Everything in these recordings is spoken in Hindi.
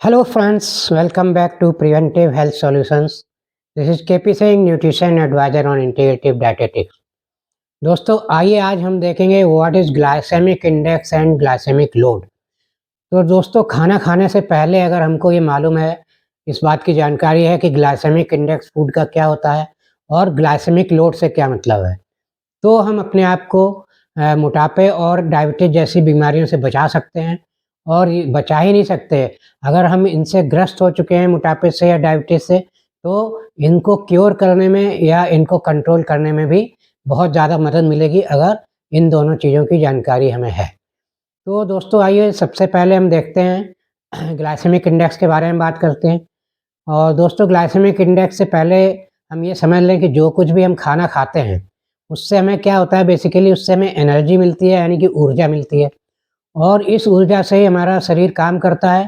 Hello friends, welcome back to Preventive Health Solutions. This is KP Singh, Nutrition Advisor on Integrative Dietetics. दोस्तों आइए आज हम देखेंगे what is glycemic index and glycemic load. तो दोस्तों खाना खाने से पहले अगर हमको ये मालूम है, इस बात की जानकारी है कि ग्लाइसेमिक इंडेक्स फूड का क्या होता है और ग्लाइसेमिक लोड से क्या मतलब है, तो हम अपने आप को मोटापे और डायबिटीज़ जैसी बीमारियों से बचा सकते हैं। और ये बचा ही नहीं सकते, अगर हम इनसे ग्रस्त हो चुके हैं मोटापे से या डायबिटीज़ से, तो इनको क्योर करने में या इनको कंट्रोल करने में भी बहुत ज़्यादा मदद मिलेगी अगर इन दोनों चीज़ों की जानकारी हमें है। तो दोस्तों आइए सबसे पहले हम देखते हैं ग्लाइसेमिक इंडेक्स के बारे में बात करते हैं। और दोस्तों ग्लाइसेमिक इंडेक्स से पहले हम ये समझ लें कि जो कुछ भी हम खाना खाते हैं, उससे हमें क्या होता है, बेसिकली उससे हमें एनर्जी मिलती है, यानी कि ऊर्जा मिलती है। और इस ऊर्जा से ही हमारा शरीर काम करता है,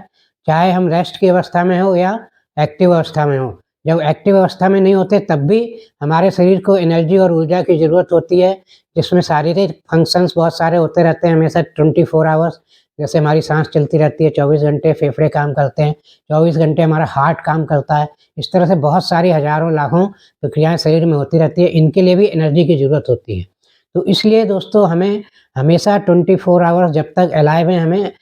चाहे हम रेस्ट की अवस्था में हो या एक्टिव अवस्था में हो। जब एक्टिव अवस्था में नहीं होते तब भी हमारे शरीर को एनर्जी और ऊर्जा की ज़रूरत होती है, जिसमें शारीरिक फंक्शंस बहुत सारे होते रहते हैं हमेशा 24 आवर्स। जैसे हमारी साँस चलती रहती है 24 घंटे, फेफड़े काम करते हैं, 24 घंटे हमारा हार्ट काम करता है। इस तरह से बहुत सारी हज़ारों लाखों प्रक्रियाएँ शरीर में होती रहती है, इनके लिए भी एनर्जी की ज़रूरत होती है। तो इसलिए दोस्तों हमें हमेशा 24 आवर्स जब तक अलाइव हैं, हमें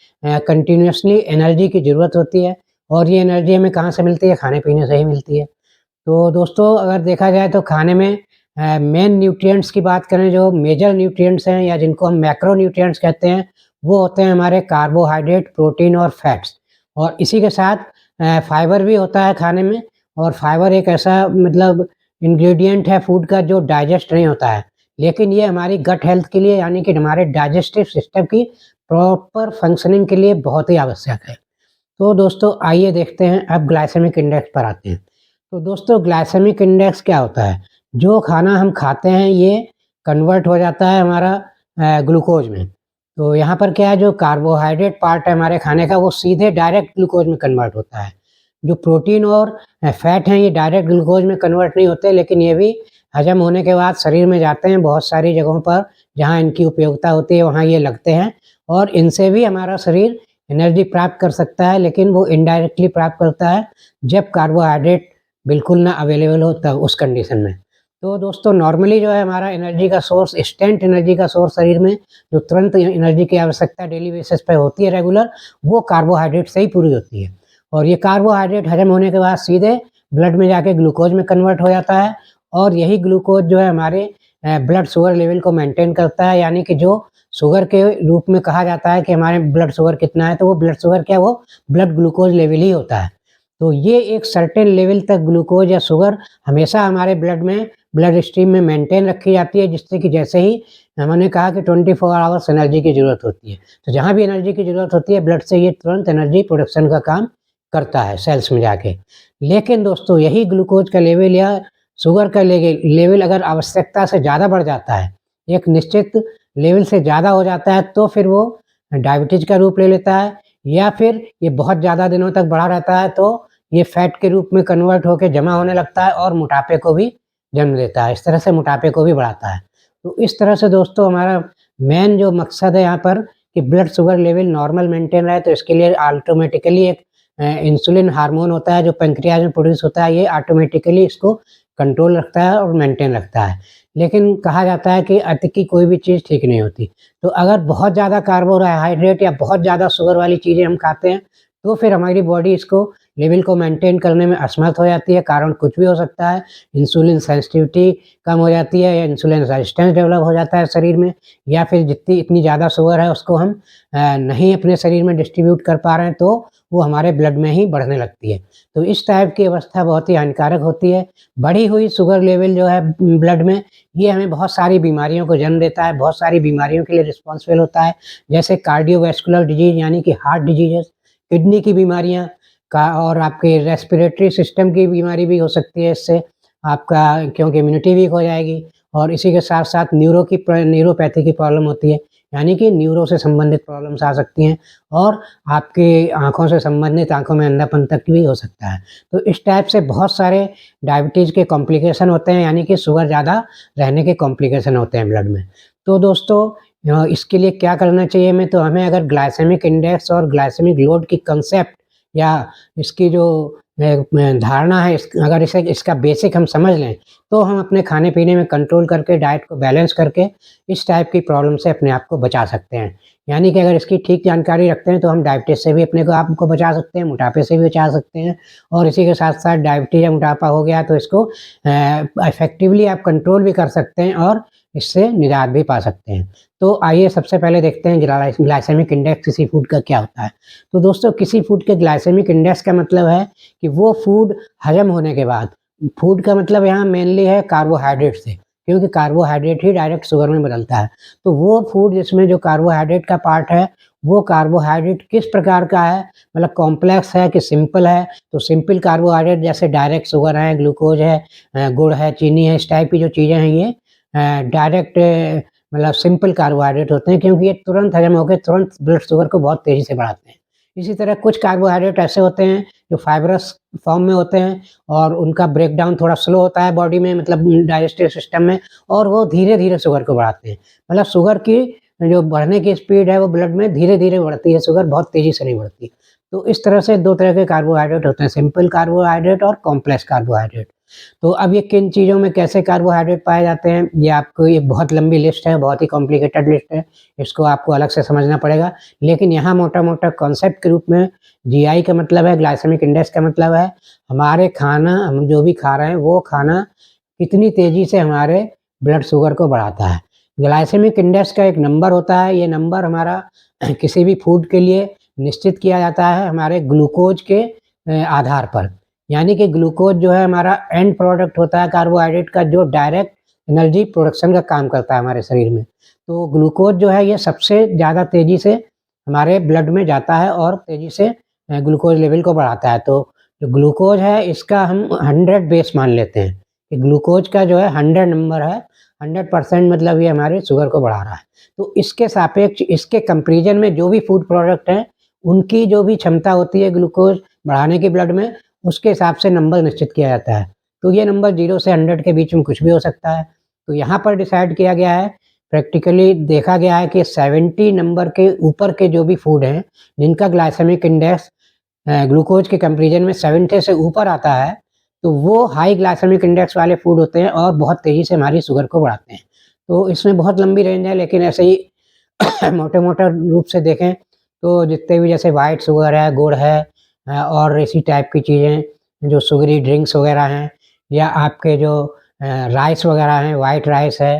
कंटिन्यूअसली एनर्जी की ज़रूरत होती है। और ये एनर्जी हमें कहाँ से मिलती है? खाने-पीने से ही मिलती है। तो दोस्तों अगर देखा जाए तो खाने में मेन न्यूट्रिएंट्स की बात करें, जो मेजर न्यूट्रिएंट्स हैं या जिनको हम मैक्रो न्यूट्रिएंट्स कहते हैं, वो होते हैं हमारे कार्बोहाइड्रेट, प्रोटीन और फैट्स। और इसी के साथ फाइबर भी होता है खाने में। और फाइबर एक ऐसा मतलब इंग्रेडिएंट है फूड का जो डाइजेस्ट नहीं होता है, लेकिन ये हमारी गट हेल्थ के लिए, यानी कि हमारे डाइजेस्टिव सिस्टम की प्रॉपर फंक्शनिंग के लिए बहुत ही आवश्यक है। तो दोस्तों आइए देखते हैं, अब ग्लाइसेमिक इंडेक्स पर आते हैं। तो दोस्तों ग्लाइसेमिक इंडेक्स क्या होता है? जो खाना हम खाते हैं ये कन्वर्ट हो जाता है हमारा ग्लूकोज में। तो यहाँ पर क्या है, जो कार्बोहाइड्रेट पार्ट है हमारे खाने का, वो सीधे डायरेक्ट ग्लूकोज में कन्वर्ट होता है। जो प्रोटीन और फैट हैं ये डायरेक्ट ग्लूकोज में कन्वर्ट नहीं होते, लेकिन ये भी हजम होने के बाद शरीर में जाते हैं बहुत सारी जगहों पर जहाँ इनकी उपयोगिता होती है, वहाँ ये लगते हैं। और इनसे भी हमारा शरीर एनर्जी प्राप्त कर सकता है, लेकिन वो इनडायरेक्टली प्राप्त करता है जब कार्बोहाइड्रेट बिल्कुल ना अवेलेबल हो तब, उस कंडीशन में। तो दोस्तों नॉर्मली जो है हमारा एनर्जी का सोर्स, इंस्टेंट एनर्जी का सोर्स शरीर में जो तुरंत एनर्जी की आवश्यकता डेली बेसिस पे होती है रेगुलर, वो कार्बोहाइड्रेट से ही पूरी होती है। और ये कार्बोहाइड्रेट हजम होने के बाद सीधे ब्लड में जाके ग्लूकोज में कन्वर्ट हो जाता है। और यही ग्लूकोज जो है हमारे ब्लड शुगर लेवल को मेंटेन करता है, यानी कि जो शुगर के रूप में कहा जाता है कि हमारे ब्लड शुगर कितना है, तो वो ब्लड शुगर क्या है, वो ब्लड ग्लूकोज लेवल ही होता है। तो ये एक सर्टेन लेवल तक ग्लूकोज या शुगर हमेशा हमारे ब्लड में, ब्लड स्ट्रीम में मेंटेन रखी जाती है, जिससे कि जैसे ही हमने कहा कि 24 आवर्स एनर्जी की ज़रूरत होती है, तो जहाँ भी एनर्जी की ज़रूरत होती है ब्लड से ये तुरंत एनर्जी प्रोडक्शन का काम करता है सेल्स में जाके। लेकिन दोस्तों यही ग्लूकोज का लेवल या शुगर का लेवल अगर आवश्यकता से ज़्यादा बढ़ जाता है, एक निश्चित लेवल से ज़्यादा हो जाता है, तो फिर वो डायबिटीज़ का रूप ले लेता है। या फिर ये बहुत ज़्यादा दिनों तक बढ़ा रहता है, तो ये फैट के रूप में कन्वर्ट होके जमा होने लगता है और मोटापे को भी जन्म देता है। इस तरह से मोटापे को भी बढ़ाता है। तो इस तरह से दोस्तों हमारा मेन जो मकसद है यहाँ पर कि blood sugar level normal maintain रहे, तो इसके लिए ऑटोमेटिकली एक इंसुलिन हार्मोन होता है जो पैंक्रियाज में प्रोड्यूस होता है, ये ऑटोमेटिकली इसको कंट्रोल रखता है और मेंटेन रखता है। लेकिन कहा जाता है कि अति की कोई भी चीज़ ठीक नहीं होती। तो अगर बहुत ज़्यादा कार्बोहाइड्रेट या बहुत ज़्यादा शुगर वाली चीज़ें हम खाते हैं, तो फिर हमारी बॉडी इसको लेवल को मेंटेन करने में असमर्थ हो जाती है। कारण कुछ भी हो सकता है, इंसुलिन सेंसिटिविटी कम हो जाती है या इंसुलिन रेजिस्टेंस डेवलप हो जाता है शरीर में, या फिर जितनी इतनी ज़्यादा शुगर है उसको हम नहीं अपने शरीर में डिस्ट्रीब्यूट कर पा रहे हैं, तो वो हमारे ब्लड में ही बढ़ने लगती है। तो इस टाइप की अवस्था बहुत ही हानिकारक होती है। बढ़ी हुई शुगर लेवल जो है ब्लड में, ये हमें बहुत सारी बीमारियों को जन्म देता है, बहुत सारी बीमारियों के लिए रिस्पॉन्सिबल होता है, जैसे कार्डियोवैस्कुलर डिजीज़ यानी कि हार्ट डिजीज़ेज़, किडनी की बीमारियाँ का, और आपके रेस्पिरेटरी सिस्टम की बीमारी भी हो सकती है इससे आपका, क्योंकि इम्यूनिटी वीक हो जाएगी। और इसी के साथ-साथ न्यूरोपैथी की प्रॉब्लम होती है, यानी कि न्यूरो से संबंधित प्रॉब्लम्स आ सकती हैं। और आपकी आँखों से संबंधित, आँखों में अंधापन तक भी हो सकता है। तो इस टाइप से बहुत सारे डायबिटीज़ के कॉम्प्लिकेशन होते हैं, यानी कि शुगर ज़्यादा रहने के कॉम्प्लिकेशन होते हैं ब्लड में। तो दोस्तों इसके लिए क्या करना चाहिए हमें? तो हमें अगर ग्लाइसेमिक इंडेक्स और ग्लाइसेमिक लोड की कंसेप्ट या इसकी जो धारणा है, अगर इसे इसका बेसिक हम समझ लें, तो हम अपने खाने पीने में कंट्रोल करके, डाइट को बैलेंस करके इस टाइप की प्रॉब्लम से अपने आप को बचा सकते हैं। यानी कि अगर इसकी ठीक जानकारी रखते हैं तो हम डायबिटीज़ से भी अपने को आप को बचा सकते हैं, मोटापे से भी बचा सकते हैं, और इसी के साथ-साथ डायबिटीज़ या मोटापा हो गया तो इसको इफ़ेक्टिवली आप कंट्रोल भी कर सकते हैं और इससे निजात भी पा सकते हैं। तो आइए सबसे पहले देखते हैं ग्लाइसेमिक इंडेक्स किसी फूड का क्या होता है। तो दोस्तों, किसी फूड के ग्लाइसेमिक इंडेक्स का मतलब है कि वो फूड हज़म होने के बाद, फूड का मतलब यहाँ मेनली है कार्बोहाइड्रेट से, क्योंकि कार्बोहाइड्रेट ही डायरेक्ट शुगर में बदलता है। तो वो फूड जिसमें जो कार्बोहाइड्रेट का पार्ट है, वो कार्बोहाइड्रेट किस प्रकार का है, मतलब कॉम्प्लेक्स है कि सिंपल है। तो सिंपल कार्बोहाइड्रेट जैसे डायरेक्ट शुगर है, ग्लूकोज है, गुड़ है, चीनी है, इस टाइप की जो चीज़ें हैं ये डायरेक्ट मतलब सिंपल कार्बोहाइड्रेट होते हैं, क्योंकि ये तुरंत हज़म होकर तुरंत ब्लड शुगर को बहुत तेज़ी से बढ़ाते हैं। इसी तरह कुछ कार्बोहाइड्रेट ऐसे होते हैं जो फाइब्रस फॉर्म में होते हैं और उनका ब्रेकडाउन थोड़ा स्लो होता है बॉडी में, मतलब डाइजेस्टिव सिस्टम में, और वो धीरे-धीरे शुगर को बढ़ाते हैं। मतलब शुगर की जो बढ़ने की स्पीड है वो ब्लड में धीरे-धीरे बढ़ती है, शुगर बहुत तेज़ी से नहीं बढ़ती। तो इस तरह से 2 तरह के कार्बोहाइड्रेट होते हैं, सिंपल कार्बोहाइड्रेट और कॉम्प्लेक्स कार्बोहाइड्रेट। तो अब ये किन चीज़ों में कैसे कार्बोहाइड्रेट पाए जाते हैं, ये आपको एक बहुत लंबी लिस्ट है, बहुत ही कॉम्प्लिकेटेड लिस्ट है, इसको आपको अलग से समझना पड़ेगा। लेकिन यहाँ मोटा-मोटा कॉन्सेप्ट के रूप में जीआई का मतलब है, ग्लाइसेमिक इंडेक्स का मतलब है हमारे खाना, हम जो भी खा रहे हैं वो खाना कितनी तेज़ी से हमारे ब्लड शुगर को बढ़ाता है। ग्लाइसेमिक इंडेक्स का एक नंबर होता है, ये नंबर हमारा किसी भी फूड के लिए निश्चित किया जाता है हमारे ग्लूकोज के आधार पर। यानी कि ग्लूकोज जो है हमारा एंड प्रोडक्ट होता है कार्बोहाइड्रेट का, जो डायरेक्ट एनर्जी प्रोडक्शन का काम करता है हमारे शरीर में। तो ग्लूकोज जो है ये सबसे ज़्यादा तेज़ी से हमारे ब्लड में जाता है और तेज़ी से ग्लूकोज लेवल को बढ़ाता है। तो जो ग्लूकोज है इसका हम 100 बेस मान लेते हैं कि ग्लूकोज का जो है 100 नंबर है, 100% मतलब ये हमारे शुगर को बढ़ा रहा है। तो इसके सापेक्ष, इसके कंपैरिज़न में जो भी फूड प्रोडक्ट हैं, उनकी जो भी क्षमता होती है ग्लूकोज बढ़ाने की ब्लड में, उसके हिसाब से नंबर निश्चित किया जाता है। तो ये नंबर 0 से 100 के बीच में कुछ भी हो सकता है। तो यहाँ पर डिसाइड किया गया है, प्रैक्टिकली देखा गया है कि 70 नंबर के ऊपर के जो भी फूड हैं, जिनका ग्लाइसेमिक इंडेक्स ग्लूकोज के कंपैरिजन में 70 से ऊपर आता है, तो वो हाई ग्लाइसेमिक इंडेक्स वाले फूड होते हैं और बहुत तेज़ी से हमारी शुगर को बढ़ाते हैं। तो इसमें बहुत लंबी रेंज है, लेकिन ऐसे ही मोटे-मोटे रूप से देखें तो जितने भी जैसे व्हाइट शुगर है, गुड़ है और इसी टाइप की चीज़ें, जो शुगरी ड्रिंक्स वगैरह हैं, या आपके जो राइस वगैरह हैं, व्हाइट राइस है,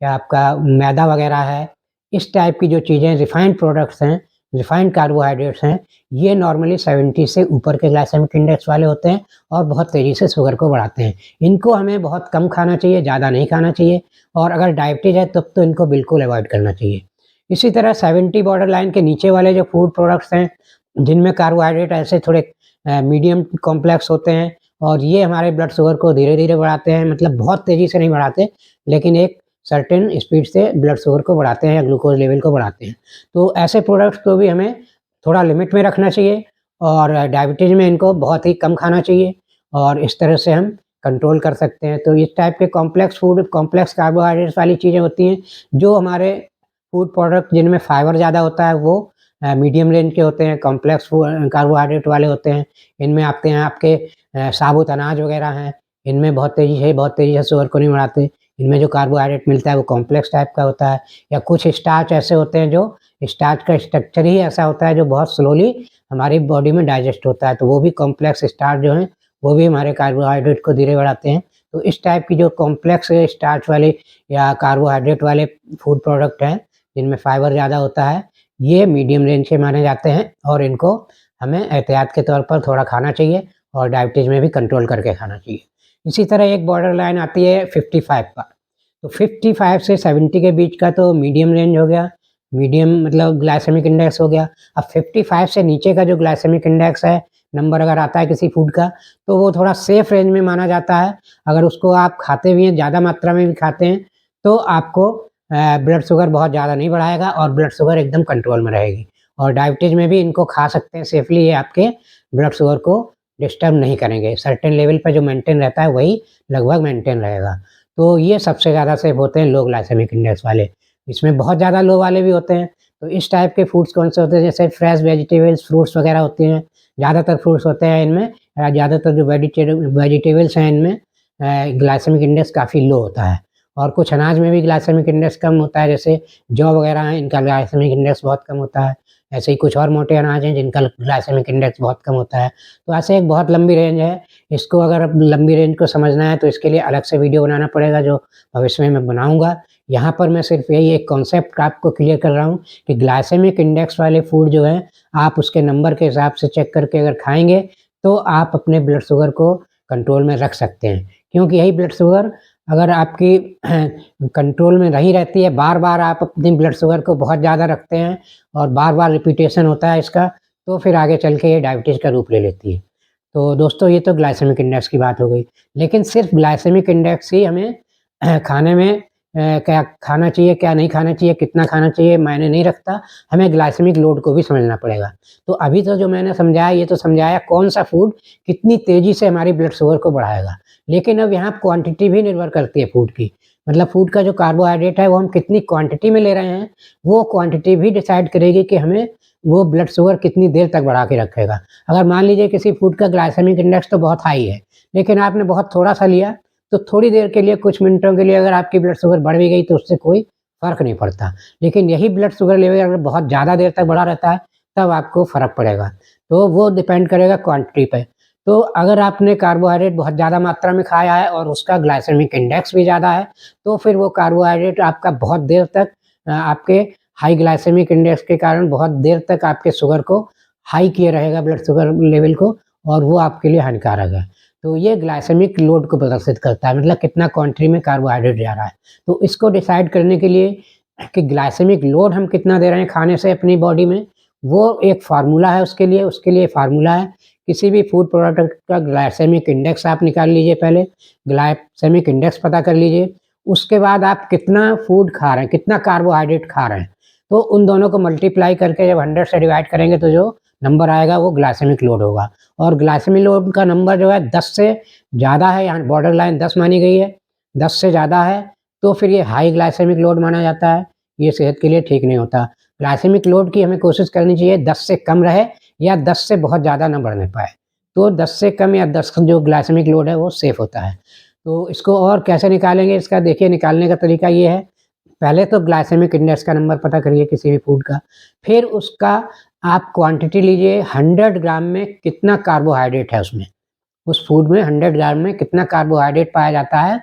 या आपका मैदा वगैरह है, इस टाइप की जो चीज़ें रिफाइंड प्रोडक्ट्स हैं, रिफाइंड कार्बोहाइड्रेट्स हैं, ये नॉर्मली 70 से ऊपर के ग्लाइसेमिक इंडेक्स वाले होते हैं और बहुत तेज़ी से शुगर को बढ़ाते हैं। इनको हमें बहुत कम खाना चाहिए, ज़्यादा नहीं खाना चाहिए, और अगर डायबिटीज़ है तब तो इनको बिल्कुल अवॉइड करना चाहिए। इसी तरह 70 बॉर्डर लाइन के नीचे वाले जो फूड प्रोडक्ट्स हैं, जिनमें कार्बोहाइड्रेट ऐसे थोड़े मीडियम कॉम्प्लेक्स होते हैं, और ये हमारे ब्लड शुगर को धीरे-धीरे बढ़ाते हैं, मतलब बहुत तेज़ी से नहीं बढ़ाते, लेकिन एक सर्टेन स्पीड से ब्लड शुगर को बढ़ाते हैं या ग्लूकोज लेवल को बढ़ाते हैं। तो ऐसे प्रोडक्ट्स को भी हमें थोड़ा लिमिट में रखना चाहिए, और डायबिटीज़ में इनको बहुत ही कम खाना चाहिए, और इस तरह से हम कंट्रोल कर सकते हैं। तो इस टाइप के कॉम्प्लेक्स फूड, कॉम्प्लेक्स कार्बोहाइड्रेट्स वाली चीज़ें होती हैं, जो हमारे फूड प्रोडक्ट जिनमें फाइबर ज़्यादा होता है वो मीडियम रेंज के होते हैं, कॉम्प्लेक्स कार्बोहाइड्रेट वाले होते हैं। इनमें आते हैं आपके साबुत अनाज वगैरह हैं, इनमें बहुत तेज़ी से शुगर को नहीं बढ़ाते। इनमें जो कार्बोहाइड्रेट मिलता है वो कॉम्प्लेक्स टाइप का होता है, या कुछ स्टार्च ऐसे होते हैं जो स्टार्च का स्ट्रक्चर ही ऐसा होता है जो बहुत स्लोली हमारी बॉडी में डाइजेस्ट होता है, तो वो भी कॉम्प्लेक्स स्टार्च जो हैं, वो भी हमारे कार्बोहाइड्रेट को धीरे बढ़ाते हैं। तो इस टाइप की जो कॉम्प्लेक्स स्टार्च वाले या कार्बोहाइड्रेट वाले फूड प्रोडक्ट हैं, जिनमें फाइबर ज़्यादा होता है, ये मीडियम रेंज के माने जाते हैं, और इनको हमें एहतियात के तौर पर थोड़ा खाना चाहिए और डायबिटीज़ में भी कंट्रोल करके खाना चाहिए। इसी तरह एक बॉर्डर लाइन आती है 55 का, तो 55 से 70 के बीच का तो मीडियम रेंज हो गया, मीडियम मतलब ग्लाइसेमिक इंडेक्स हो गया। अब 55 से नीचे का जो ग्लाइसेमिक इंडेक्स है, नंबर अगर आता है किसी फूड का, तो वो थोड़ा सेफ रेंज में माना जाता है। अगर उसको आप खाते भी हैं, ज़्यादा मात्रा में भी खाते हैं, तो आपको ब्लड शुगर बहुत ज़्यादा नहीं बढ़ाएगा और ब्लड शुगर एकदम कंट्रोल में रहेगी। और डायबिटीज़ में भी इनको खा सकते हैं सेफ़ली, ये आपके ब्लड शुगर को डिस्टर्ब नहीं करेंगे। सर्टेन लेवल पे जो मेंटेन रहता है वही लगभग मेंटेन रहेगा। तो ये सबसे ज़्यादा सेफ होते हैं लो ग्लाइसेमिक इंडेक्स वाले। इसमें बहुत ज़्यादा लो वाले भी होते हैं। तो इस टाइप के फूड्स कौन से होते हैं, जैसे फ्रेश वेजिटेबल्स, फ्रूट्स वगैरह होते हैं, ज़्यादातर फ्रूट्स होते हैं इनमें, ज़्यादातर जो वेजिटेबल्स हैं इनमें ग्लाइसेमिक इंडेक्स काफ़ी लो होता है। और कुछ अनाज में भी ग्लाइसेमिक इंडेक्स कम होता है, जैसे जौ वगैरह हैं, इनका ग्लाइसेमिक इंडेक्स बहुत कम होता है। ऐसे ही कुछ और मोटे अनाज हैं जिनका ग्लाइसेमिक इंडेक्स बहुत कम होता है। तो ऐसे एक बहुत लंबी रेंज है। इसको अगर अब लंबी रेंज को समझना है तो इसके लिए अलग से वीडियो बनाना पड़ेगा, जो भविष्य में मैं बनाऊँगा। यहाँ पर मैं सिर्फ यही एक कॉन्सेप्ट आपको क्लियर कर रहा हूँ कि ग्लाइसेमिक इंडेक्स वाले फूड जो हैं, आप उसके नंबर के हिसाब से चेक करके अगर खाएँगे, तो आप अपने ब्लड शुगर को कंट्रोल में रख सकते हैं। क्योंकि यही ब्लड शुगर अगर आपकी कंट्रोल में नहीं रहती है, बार-बार आप अपनी ब्लड शुगर को बहुत ज़्यादा रखते हैं और बार-बार रिपीटेशन होता है इसका, तो फिर आगे चल के ये डायबिटीज़ का रूप ले लेती है। तो दोस्तों, ये तो ग्लाइसेमिक इंडेक्स की बात हो गई। लेकिन सिर्फ़ ग्लाइसेमिक इंडेक्स ही हमें खाने में क्या खाना चाहिए, क्या नहीं खाना चाहिए, कितना खाना चाहिए, मायने नहीं रखता। हमें ग्लाइसेमिक लोड को भी समझना पड़ेगा। तो अभी तो जो मैंने समझाया, ये तो समझाया कौन-सा फूड कितनी तेज़ी से हमारी ब्लड शुगर को बढ़ाएगा। लेकिन अब यहाँ क्वांटिटी भी निर्भर करती है फूड की। मतलब फूड का जो कार्बोहाइड्रेट है, वो हम कितनी क्वांटिटी में ले रहे हैं, वो क्वांटिटी भी डिसाइड करेगी कि हमें वो ब्लड शुगर कितनी देर तक बढ़ा के रखेगा। अगर मान लीजिए किसी फूड का ग्लाइसेमिक इंडेक्स तो बहुत हाई है, लेकिन आपने बहुत थोड़ा-सा लिया, तो थोड़ी देर के लिए, कुछ मिनटों के लिए अगर आपकी ब्लड शुगर बढ़ भी गई, तो उससे कोई फ़र्क नहीं पड़ता। लेकिन यही ब्लड शुगर लेवल अगर बहुत ज़्यादा देर तक बढ़ा रहता है, तब आपको फ़र्क पड़ेगा। तो वो डिपेंड करेगा क्वांटिटी पे। तो अगर आपने कार्बोहाइड्रेट बहुत ज़्यादा मात्रा में खाया है और उसका ग्लाइसेमिक इंडेक्स भी ज़्यादा है, तो फिर वो कार्बोहाइड्रेट आपका बहुत देर तक आपके हाई ग्लाइसेमिक इंडेक्स के कारण बहुत देर तक आपके शुगर को हाई किए रहेगा, ब्लड शुगर लेवल को, और वो आपके लिए हानिकारक है। तो ये ग्लाइसेमिक लोड को प्रदर्शित करता है, मतलब कितना क्वांटिटी में कार्बोहाइड्रेट जा रहा है। तो इसको डिसाइड करने के लिए कि ग्लाइसेमिक लोड हम कितना दे रहे हैं खाने से अपनी बॉडी में, वो एक फ़ॉर्मूला है उसके लिए फ़ॉर्मूला है। किसी भी फूड प्रोडक्ट का ग्लाइसेमिक इंडेक्स आप निकाल लीजिए पहले, ग्लाइसेमिक इंडेक्स पता कर लीजिए। उसके बाद आप कितना फूड खा रहे हैं, कितना कार्बोहाइड्रेट खा रहे हैं, तो उन दोनों को मल्टीप्लाई करके जब 100 से डिवाइड करेंगे, तो जो नंबर आएगा वो ग्लाइसेमिक लोड होगा। और ग्लाइसेमिक लोड का नंबर जो है 10 से ज़्यादा है, यहाँ बॉर्डर लाइन 10 मानी गई है, 10 से ज़्यादा है, तो फिर ये हाई ग्लाइसेमिक लोड माना जाता है। ये सेहत के लिए ठीक नहीं होता। ग्लाइसेमिक लोड की हमें कोशिश करनी चाहिए 10 से कम रहे, या 10 से बहुत ज़्यादा ना बढ़ने पाए। तो 10 से कम या 10 जो ग्लाइसेमिक लोड है, वो सेफ़ होता है। तो इसको और कैसे निकालेंगे, इसका देखिए निकालने का तरीका ये है। पहले तो ग्लाइसेमिक इंडेक्स का नंबर पता करिए किसी भी फूड का, फिर उसका आप क्वांटिटी लीजिए, 100 ग्राम में कितना कार्बोहाइड्रेट है उसमें। उस फूड में 100 ग्राम में कितना कार्बोहाइड्रेट पाया जाता है,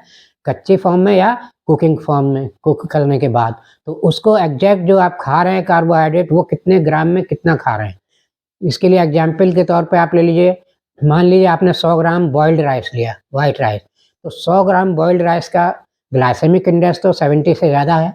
कच्चे फॉर्म में या कुकिंग फॉर्म में, कुक करने के बाद। तो उसको एग्ज़ैक्ट जो आप खा रहे हैं कार्बोहाइड्रेट, वो कितने ग्राम में कितना खा रहे हैं। इसके लिए एग्ज़ाम्पल के तौर पे आप ले लीजिए, मान लीजिए आपने 100 ग्राम बॉइल्ड राइस लिया, व्हाइट राइस। तो 100 ग्राम बॉइल्ड राइस का ग्लाइसेमिक इंडेक्स तो 70 से ज़्यादा है,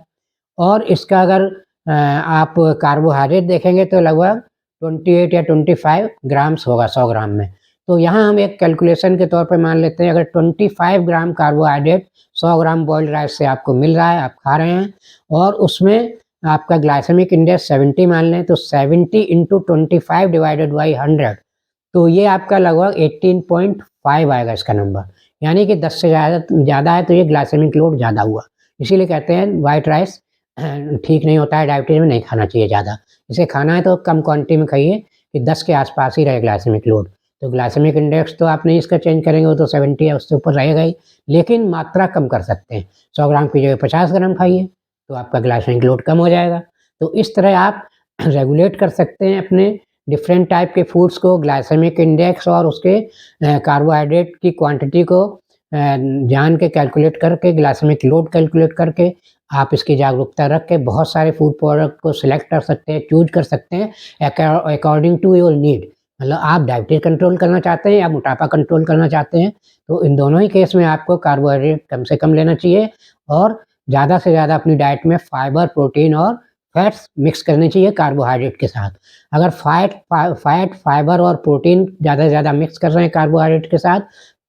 और इसका अगर आप कार्बोहाइड्रेट देखेंगे तो लगभग 28 या 25 ग्राम्स होगा 100 ग्राम में। तो यहाँ हम एक कैलकुलेशन के तौर पे मान लेते हैं, अगर 25 ग्राम कार्बोहाइड्रेट 100 ग्राम बॉइल्ड राइस से आपको मिल रहा है, आप खा रहे हैं, और उसमें आपका ग्लाइसेमिक इंडेक्स 70 मान लें, तो 70 इंटू 25 डिवाइडेड बाई 100, तो ये आपका लगभग 18.5 आएगा इसका नंबर। यानी कि 10 से ज़्यादा है, तो ये ग्लाइसेमिक लोड ज़्यादा हुआ। इसीलिए कहते हैं व्हाइट राइस ठीक नहीं होता है, डायबिटीज़ में नहीं खाना चाहिए ज़्यादा। इसे खाना है तो कम क्वांटिटी में खाइए, कि 10 के आस-पास ही रहे ग्लाइसेमिक लोड। तो ग्लाइसेमिक इंडेक्स तो आप नहीं इसका चेंज करेंगे, वो तो 70 है, उससे ऊपर रहेगा ही, लेकिन मात्रा कम कर सकते हैं। 100 ग्राम की जगह 50 ग्राम खाइए, तो आपका ग्लाइसेमिक लोड कम हो जाएगा। तो इस तरह आप रेगुलेट कर सकते हैं अपने डिफरेंट टाइप के फूड्स को, ग्लाइसेमिक इंडेक्स और उसके कार्बोहाइड्रेट की क्वांटिटी को जान के, कैलकुलेट करके, ग्लाइसेमिक लोड कैलकुलेट करके, आप इसकी जागरूकता रख के बहुत सारे फूड प्रोडक्ट को सिलेक्ट कर सकते हैं, चूज़ कर सकते हैं अकॉर्डिंग टू योर नीड। मतलब आप डायबिटीज़ कंट्रोल करना चाहते हैं या मोटापा कंट्रोल करना चाहते हैं, तो इन दोनों ही केस में आपको कार्बोहाइड्रेट कम से कम लेना चाहिए, और ज़्यादा से ज़्यादा अपनी डाइट में फाइबर, प्रोटीन और फैट्स मिक्स करने चाहिए कार्बोहाइड्रेट के साथ। अगर फैट, फाइबर और प्रोटीन ज़्यादा से ज़्यादा मिक्स कर रहे हैं कार्बोहाइड्रेट के साथ,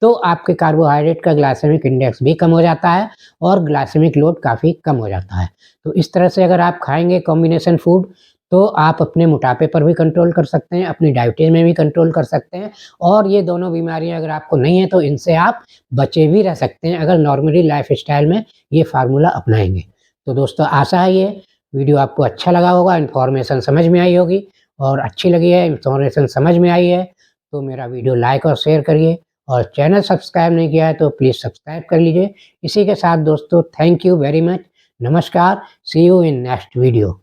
तो आपके कार्बोहाइड्रेट का ग्लाइसेमिक इंडेक्स भी कम हो जाता है, और ग्लाइसेमिक लोड काफ़ी कम हो जाता है। तो इस तरह से अगर आप खाएँगे कॉम्बिनेशन फूड, तो आप अपने मोटापे पर भी कंट्रोल कर सकते हैं, अपनी डायबिटीज़ में भी कंट्रोल कर सकते हैं, और ये दोनों बीमारियाँ अगर आपको नहीं है, तो इनसे आप बचे भी रह सकते हैं, अगर नॉर्मली लाइफ़स्टाइल में ये फ़ॉर्मूला अपनाएँगे। तो दोस्तों, आशा है ये वीडियो आपको अच्छा लगा होगा, इन्फॉर्मेशन समझ में आई होगी, और अच्छी लगी है, इन्फॉर्मेशन समझ में आई है, तो मेरा वीडियो लाइक और शेयर करिए, और चैनल सब्सक्राइब नहीं किया है तो प्लीज़ सब्सक्राइब कर लीजिए। इसी के साथ दोस्तों, थैंक यू वेरी मच, नमस्कार, सी यू इन नेक्स्ट वीडियो।